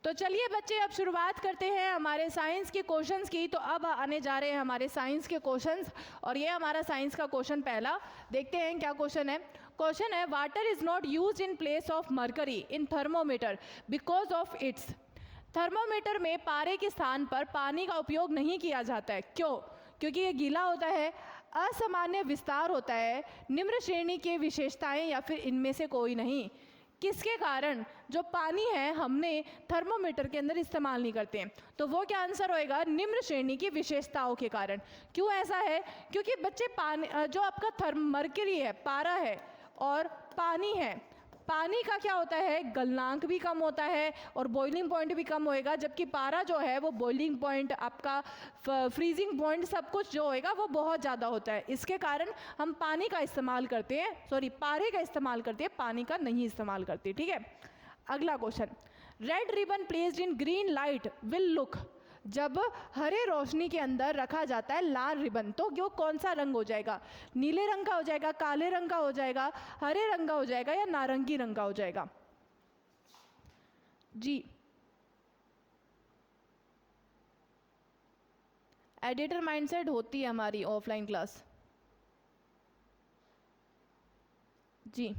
तो चलिए बच्चे, अब शुरुआत करते हैं हमारे साइंस के क्वेश्चंस की। तो अब आने जा रहे हैं हमारे साइंस के क्वेश्चंस, और ये हमारा साइंस का क्वेश्चन पहला। देखते हैं क्या क्वेश्चन है। क्वेश्चन है, water is not used in place of mercury in thermometer because of its. Thermometer में पारे के स्थान पर पानी का उपयोग नहीं किया जाता है। क्यों? क्योंकि ये गीला होता है, असामान्य विस्तार होता है, निम्न श्रेणी की विशेषताएं, या फिर इनमें से कोई नहीं। किसके कारण जो पानी है हमने थर्मोमीटर के अंदर इस्तेमाल नहीं करते हैं? तो वो क्या आंसर होएगा? निम्न श्रेणी की विशेषताओं के कारण। क्यों ऐसा है? क्योंकि बच्चे पानी, जो आपका मरकरी है, पारा है और पानी है, पानी का क्या होता है? गलनांक भी कम होता है और बॉइलिंग पॉइंट भी कम होएगा, जबकि पारा जो है वो बॉइलिंग पॉइंट, आपका फ्रीजिंग पॉइंट, सब कुछ जो होएगा वो बहुत ज़्यादा होता है। इसके कारण हम पानी का इस्तेमाल करते हैं, पारे का इस्तेमाल करते हैं, पानी का नहीं इस्तेमाल करते। ठीक है, अगला question, red ribbon placed in green light will look. जब हरे रोशनी के अंदर रखा जाता है लाल रिबन, तो वो कौन सा रंग हो जाएगा? नीले रंग का हो जाएगा, काले रंग का हो जाएगा, हरे रंग का हो जाएगा, या नारंगी रंग का हो जाएगा? जी, एडिटर माइंडसेट होती है हमारी ऑफलाइन क्लास। जी,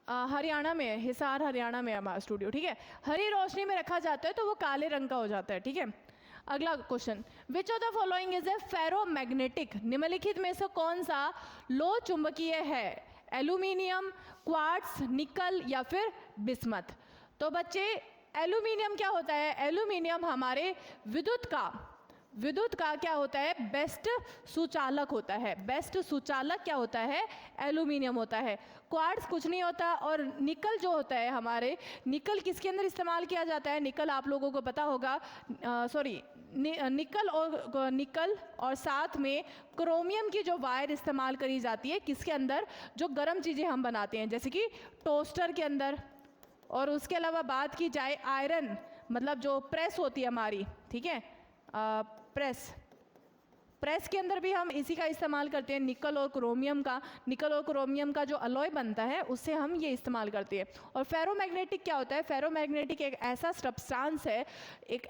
हरियाणा में है, हिसार हरियाणा में है हमारा स्टूडियो। ठीक है, हरी रोशनी में रखा जाता है तो वो काले रंग का हो जाता है। ठीक है, अगला question, which of the following is a ferromagnetic. निम्नलिखित में से कौन सा लो चुंबकीय है? एल्यूमिनियम, क्वार्ट्ज, निकल, या फिर बिस्मथ। तो बच्चे, एल्यूमिनियम क्या होता है? एल्यूमिनियम हमारे विद्युत का क्या होता है? बेस्ट सुचालक होता है। बेस्ट सुचालक क्या होता है? एल्यूमिनियम होता है। क्वार्ट्ज कुछ नहीं होता। और निकल जो होता है हमारे, निकल किसके अंदर इस्तेमाल किया जाता है? निकल आप लोगों को पता होगा, निकल और साथ में क्रोमियम की जो वायर इस्तेमाल करी जाती है किसके अंदर? जो गर्म चीज़ें हम बनाते हैं, जैसे कि टोस्टर के अंदर। और उसके अलावा बात की जाए आयरन, मतलब जो प्रेस होती है हमारी, ठीक है, प्रेस के अंदर भी हम इसी का इस्तेमाल करते हैं, निकल और क्रोमियम का जो अलॉय बनता है उससे हम ये इस्तेमाल करते हैं। और फेरोमैग्नेटिक क्या होता है? फेरोमैग्नेटिक एक ऐसा सब्सटेंस है, एक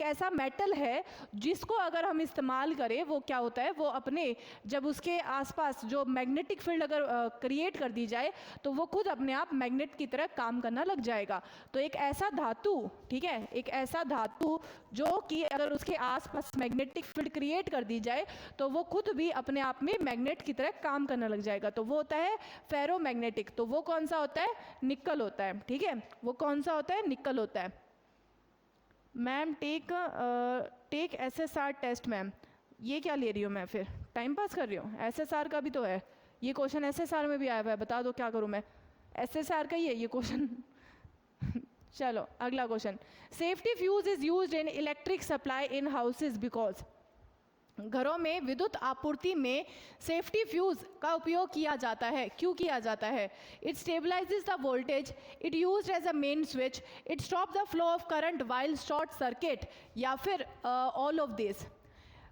ऐसा मेटल है जिसको अगर हम इस्तेमाल करें, वो क्या होता है, वो अपने, जब उसके आसपास जो मैग्नेटिक फील्ड अगर क्रिएट कर दी जाए तो वो खुद अपने आप मैग्नेट की तरह काम करना लग जाएगा। तो एक ऐसा धातु, ठीक है, एक ऐसा धातु जो कि अगर उसके आसपास मैग्नेटिक फील्ड क्रिएट कर दी जाए तो वो खुद भी अपने आप में मैग्नेट की तरह काम करने लग जाएगा। तो वो होता है फेरोमैग्नेटिक। तो वो कौन सा होता है? निकल होता है। ठीक है, वो कौन सा होता है? निकल होता है। Ma'am take SSR test. Ma'am ये क्या ले रही हूँ मैं? फिर टाइम पास कर रही हूँ? SSR का भी तो है ये क्वेश्चन, SSR में भी आया हुआ है। बता दो क्या करूँ मैं? SSR का ही है ये क्वेश्चन। चलो अगला question, safety fuse is used in electric supply in houses because. घरों में विद्युत आपूर्ति में सेफ्टी फ्यूज का उपयोग किया जाता है। क्यों किया जाता है? It stabilizes the voltage, it used as a main switch, it stop the flow of current while short circuit, या फिर ऑल ऑफ दिस।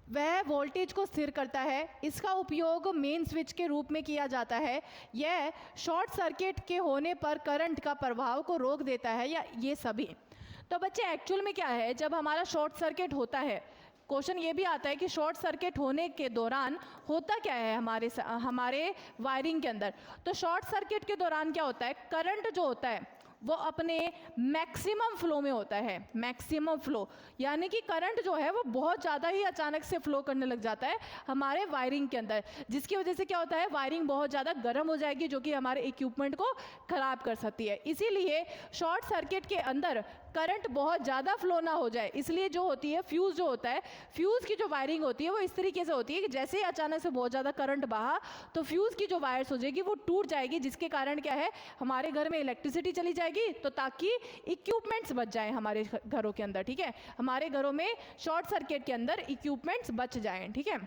वह वोल्टेज को स्थिर करता है, इसका उपयोग मेन स्विच के रूप में किया जाता है, यह शॉर्ट सर्किट के होने पर करंट का प्रभाव को रोक देता है, या ये सभी। तो बच्चे एक्चुअल में क्या है, जब हमारा शॉर्ट सर्किट होता है, क्वेश्चन ये भी आता है कि शॉर्ट सर्किट होने के दौरान होता क्या है हमारे वायरिंग के अंदर। तो शॉर्ट सर्किट के दौरान क्या होता है? करंट जो होता है वो अपने मैक्सिमम फ्लो में होता है। मैक्सिमम फ्लो यानी कि करंट जो है वो बहुत ज़्यादा ही अचानक से फ्लो करने लग जाता है हमारे वायरिंग के अंदर, जिसकी वजह से क्या होता है? वायरिंग बहुत ज़्यादा गर्म हो जाएगी, जो कि हमारे इक्विपमेंट को ख़राब कर सकती है। इसीलिए शॉर्ट सर्किट के अंदर करंट बहुत ज़्यादा फ्लो ना हो जाए, इसलिए जो होती है फ्यूज़ जो होता है, फ्यूज़ की जो वायरिंग होती है वो इस तरीके से होती है कि जैसे ही अचानक से बहुत ज़्यादा करंट बहा तो फ्यूज़ की जो वायर्स हो जाएगी वो टूट जाएगी, जिसके कारण क्या है, हमारे घर में इलेक्ट्रिसिटी चली जाएगी, तो ताकि इक्विपमेंट्स बच जाएं हमारे घरों के अंदर। ठीक है, हमारे घरों में शॉर्ट सर्किट के अंदर इक्विपमेंट्स बच जाएं। ठीक है,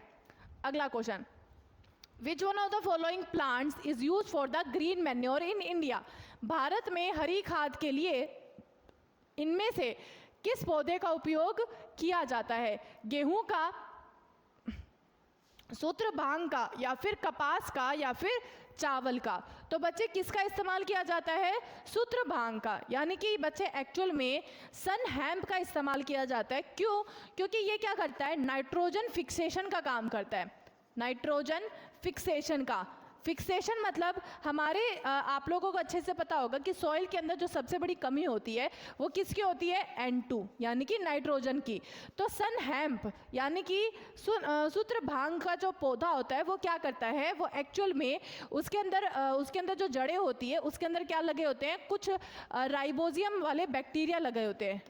अगला question, which one of the following plants is use for the green manure in India. Bharat में हरी खाद के लिए इनमें से किस पौधे का उपयोग किया जाता है? गेहूं का, सूत्र भांग का, या फिर कपास का, या फिर चावल का। तो बच्चे किसका इस्तेमाल किया जाता है? सूत्रभांग का, यानी कि बच्चे एक्चुअल में सन हेम्प का इस्तेमाल किया जाता है। क्यों? क्योंकि ये क्या करता है? नाइट्रोजन फिक्सेशन का काम करता है। नाइट्रोजन फिक्सेशन का, फिक्सेशन मतलब हमारे आप लोगों को अच्छे से पता होगा कि सॉइल के अंदर जो सबसे बड़ी कमी होती है वो किसकी होती है? N2 यानी कि नाइट्रोजन की। तो सन हेम्प यानी कि सूत्रभांग का जो पौधा होता है वो क्या करता है? वो एक्चुअल में उसके अंदर जो जड़ें होती है उसके अंदर क्या लगे होते हैं? कुछ राइबोजियम वाले बैक्टीरिया लगे होते हैं।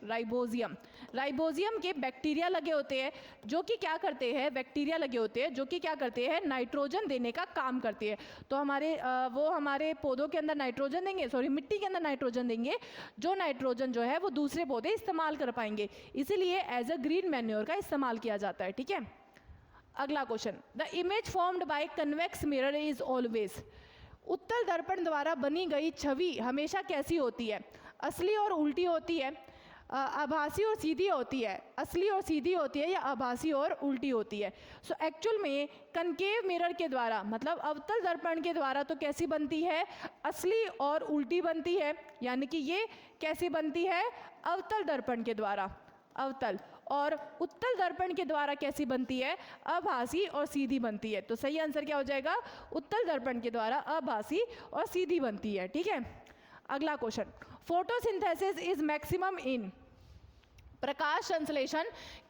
राइबोजियम के बैक्टीरिया लगे होते हैं जो कि क्या करते हैं? बैक्टीरिया लगे होते हैं जो कि क्या करते हैं? नाइट्रोजन देने का काम करती है। तो वो हमारे पौधों के अंदर नाइट्रोजन देंगे, सॉरी मिट्टी के अंदर नाइट्रोजन देंगे, जो नाइट्रोजन जो है वो दूसरे पौधे इस्तेमाल कर पाएंगे। इसीलिए एज अ ग्रीन मैन्योर का इस्तेमाल किया जाता है। ठीक है, अगला question, the image formed by convex mirror is always, उत्तल दर्पण द्वारा बनी गई छवि हमेशा कैसी होती है? असली और उल्टी होती है, आभासी और सीधी होती है, असली और सीधी होती है, या आभासी और उल्टी होती है? सो एक्चुअल में कनकेव मिरर के द्वारा मतलब अवतल दर्पण के द्वारा तो कैसी बनती है? असली और उल्टी बनती है, यानी कि ये कैसी बनती है? अवतल दर्पण के द्वारा अवतल, और उत्तल दर्पण के द्वारा कैसी बनती है? आभासी और सीधी बनती है। तो सही आंसर क्या हो जाएगा? उत्तल दर्पण के द्वारा आभासी और सीधी बनती है। ठीक है, अगला question, photosynthesis is maximum in, प्रकाश संश्लेषण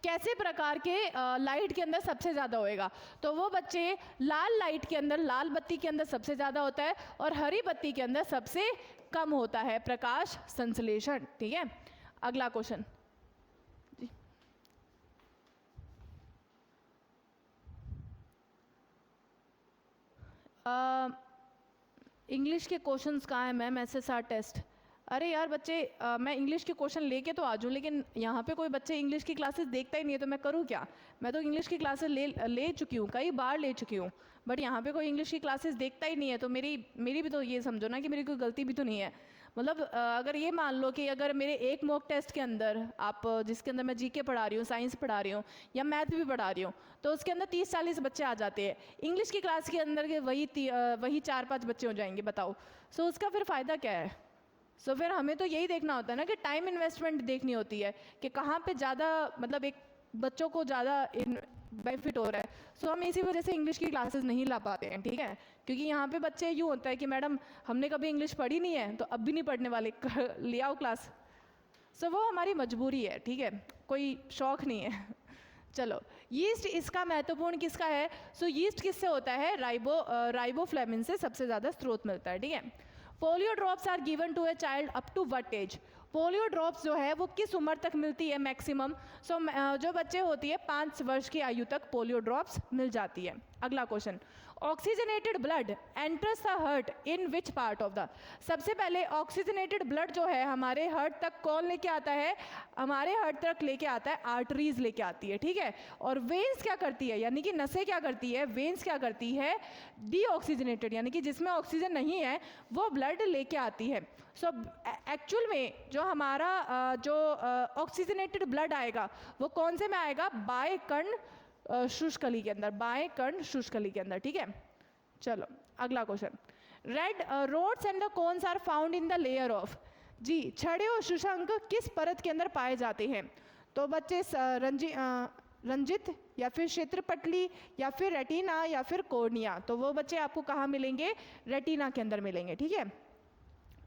कैसे प्रकार के लाइट के अंदर सबसे ज़्यादा होएगा? तो वो बच्चे लाल लाइट के अंदर, लाल बत्ती के अंदर सबसे ज़्यादा होता है और हरी बत्ती के अंदर सबसे कम होता है प्रकाश संश्लेषण। ठीक है, अगला क्वेश्चन, इंग्लिश के क्वेश्चंस कहाँ हैं मैम? SSR टेस्ट, अरे यार बच्चे मैं इंग्लिश के क्वेश्चन लेके तो आ जाऊँ, लेकिन यहाँ पे कोई बच्चे इंग्लिश की क्लासेस देखता ही नहीं है, तो मैं करूँ क्या? मैं तो इंग्लिश की क्लासेस ले चुकी हूँ, कई बार ले चुकी हूँ, बट यहाँ पे कोई इंग्लिश की क्लासेस देखता ही नहीं है। तो मेरी भी तो ये समझो ना कि मेरी कोई गलती भी तो नहीं है। मतलब अगर ये मान लो कि अगर मेरे एक मॉक टेस्ट के अंदर आप जिसके अंदर मैं जीके पढ़ा रही हूँ, साइंस पढ़ा रही हूँ या मैथ भी पढ़ा रही हूँ, तो उसके अंदर 30-40 बच्चे आ जाते हैं, इंग्लिश की क्लास के अंदर के वही 4-5 बच्चे हो जाएंगे, बताओ। सो उसका फिर फ़ायदा क्या है? सो फिर हमें तो यही देखना होता है ना कि टाइम इन्वेस्टमेंट देखनी होती है कि कहाँ पे ज़्यादा मतलब एक बच्चों को ज़्यादा बेनिफिट हो रहा है। सो हम इसी वजह से इंग्लिश की क्लासेस नहीं ला पाते हैं। ठीक है, क्योंकि यहाँ पे बच्चे यूँ होता है कि मैडम हमने कभी इंग्लिश पढ़ी नहीं है तो अब भी नहीं पढ़ने वाले, ले आओ क्लास। सो वो हमारी मजबूरी है। ठीक है, कोई शौक नहीं है। चलो, यीस्ट इसका महत्वपूर्ण किसका है? सो यीस्ट किससे होता है? राइबोफ्लेविन से सबसे ज़्यादा स्रोत मिलता है। ठीक है, polio drops are given to a child up to what age? Polio drops जो है वो किस उम्र तक मिलती है मैक्सिमम? सो जो बच्चे होती है 5 वर्ष की आयु तक पोलियो ड्रॉप्स मिल जाती है। अगला question, oxygenated blood enters the heart in which part of the? सबसे पहले ऑक्सीजनेटेड ब्लड जो है हमारे हार्ट तक कौन लेके आता है? हमारे हार्ट तक लेके आता है आर्टरीज लेके आती है। ठीक है, और वेन्स क्या करती है, यानी कि नसें क्या करती है? वेन्स क्या करती है? डीऑक्सीजनेटेड यानी कि जिसमें ऑक्सीजन नहीं है वो ब्लड लेके आती है। सो एक्चुअल में जो हमारा जो ऑक्सीजनेटेड ब्लड आएगा वो कौन से में आएगा? बाएं कर्ण शुष्कली के अंदर, बाएं कर्ण शुष्कली के अंदर। ठीक है, चलो अगला question, red rods and the cones are found in the layer of? जी, छड़े और शुष्क किस परत के अंदर पाए जाते हैं? तो बच्चे रंजित या फिर क्षेत्रपटली या फिर रेटिना या फिर कॉर्निया, तो वो बच्चे आपको कहाँ मिलेंगे? रेटिना के अंदर मिलेंगे। ठीक है,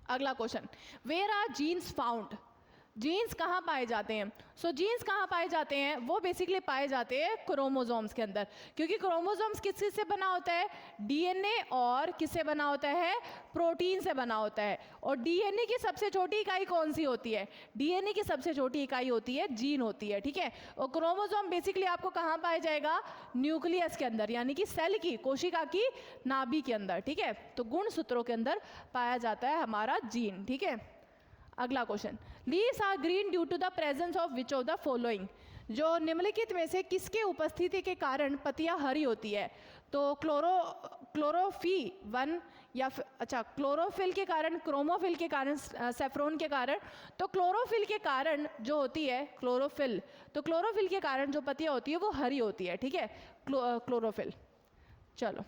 अगला question, where are genes found? Genes कहाँ पाए जाते हैं? सो जीन्स कहाँ पाए जाते हैं? वो बेसिकली पाए जाते हैं क्रोमोसोम्स के अंदर, क्योंकि क्रोमोसोम्स किस से बना होता है? डीएनए और किससे बना होता है? प्रोटीन से बना होता है। और डीएनए की सबसे छोटी इकाई कौन सी होती है? डीएनए की सबसे छोटी इकाई होती है जीन होती है। ठीक है, और क्रोमोसोम बेसिकली आपको कहाँ पाया जाएगा? न्यूक्लियस के अंदर, यानी कि सेल की, कोशिका की नाभि के अंदर। ठीक है, तो गुणसूत्रों के अंदर पाया जाता है हमारा जीन। ठीक है, अगला question, leaves are green due to the presence of which of the following? जो निम्नलिखित में से किसके उपस्थिति के कारण पत्तियां हरी होती है? तो क्लोरोफिल या अच्छा क्लोरोफिल के कारण, क्रोमोफिल के कारण, सेफ्रोन के कारण। तो क्लोरोफिल के कारण जो होती है क्लोरोफिल, तो क्लोरोफिल के कारण जो पत्तियां होती है वो हरी होती है। ठीक है, क्लोरोफिल। चलो,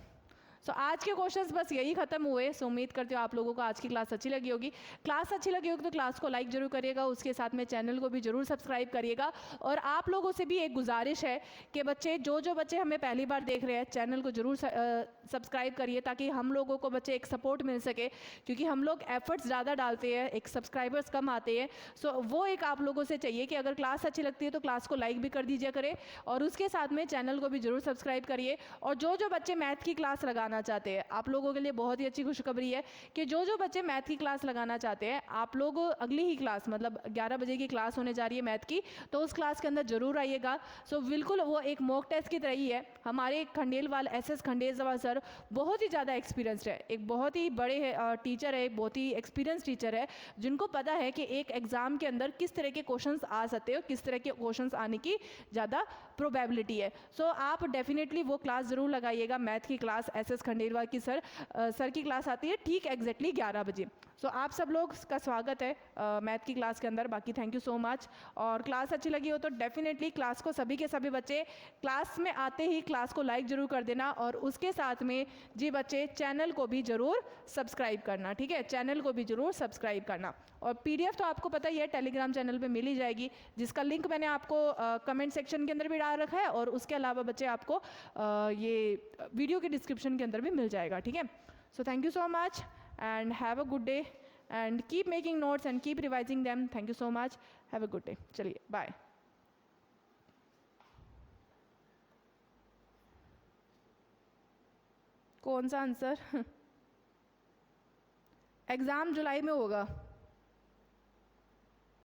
सो आज के क्वेश्चंस बस यही खत्म हुए। सो उम्मीद करती हूँ आप लोगों को आज की क्लास अच्छी लगी होगी। क्लास अच्छी लगी होगी तो क्लास को लाइक जरूर करिएगा, उसके साथ में चैनल को भी जरूर सब्सक्राइब करिएगा। और आप लोगों से भी एक गुजारिश है कि बच्चे जो बच्चे हमें पहली बार देख रहे हैं चैनल को जरूर सब्सक्राइब करिए, ताकि हम लोगों को बच्चे एक सपोर्ट मिल सके, क्योंकि हम लोग एफर्ट्स ज़्यादा डालते हैं, एक सब्सक्राइबर्स कम आते हैं। सो वो एक आप लोगों से चाहिए कि अगर क्लास अच्छी लगती है तो क्लास को लाइक भी कर दीजिए करें, और उसके साथ में चैनल को भी जरूर सब्सक्राइब करिए। और जो बच्चे मैथ की क्लास लगाना चाहते हैं, आप लोगों के लिए बहुत ही अच्छी खुशखबरी है कि जो बच्चे मैथ की क्लास लगाना चाहते हैं, आप लोग अगली ही क्लास मतलब 11 बजे की क्लास होने जा रही है मैथ की, तो उस क्लास के अंदर जरूर आइएगा। सो बिल्कुल वो एक मॉक टेस्ट की तरह ही है। हमारे खंडेलवाल SS खंडेलवाल सर बहुत ही ज़्यादा एक्सपीरियंस्ड है, एक बहुत ही बड़े टीचर है, बहुत ही एक्सपीरियंस टीचर है, जिनको पता है कि एक एग्जाम के अंदर किस तरह के क्वेश्चंस आ सकते हैं और किस तरह के क्वेश्चंस आने की ज़्यादा प्रोबेबिलिटी है। सो आप डेफिनेटली वो क्लास ज़रूर लगाइएगा, मैथ की क्लास SS खंडेलवाल की सर की क्लास आती है ठीक एग्जैक्टली 11 बजे। सो आप सब लोग का स्वागत है मैथ की क्लास के अंदर। बाकी थैंक यू सो मच। और क्लास अच्छी लगी हो तो डेफिनेटली क्लास को सभी के सभी बच्चे क्लास में आते ही क्लास को लाइक जरूर कर देना, और उसके साथ में जी बच्चे चैनल को भी जरूर सब्सक्राइब करना, ठीक है, चैनल को भी जरूर सब्सक्राइब करना। और PDF तो आपको पता ही है टेलीग्राम चैनल पे मिल ही जाएगी, जिसका लिंक मैंने आपको कमेंट सेक्शन के अंदर भी डाल रखा है, और उसके अलावा बच्चे आपको ये वीडियो के डिस्क्रिप्शन के अंदर भी मिल जाएगा, ठीक है। So thank you so much and have a good day and keep making notes and keep revising them. Thank you so much. Have a good day. चलिए bye. कौन सा आंसर? एग्ज़ाम जुलाई में होगा।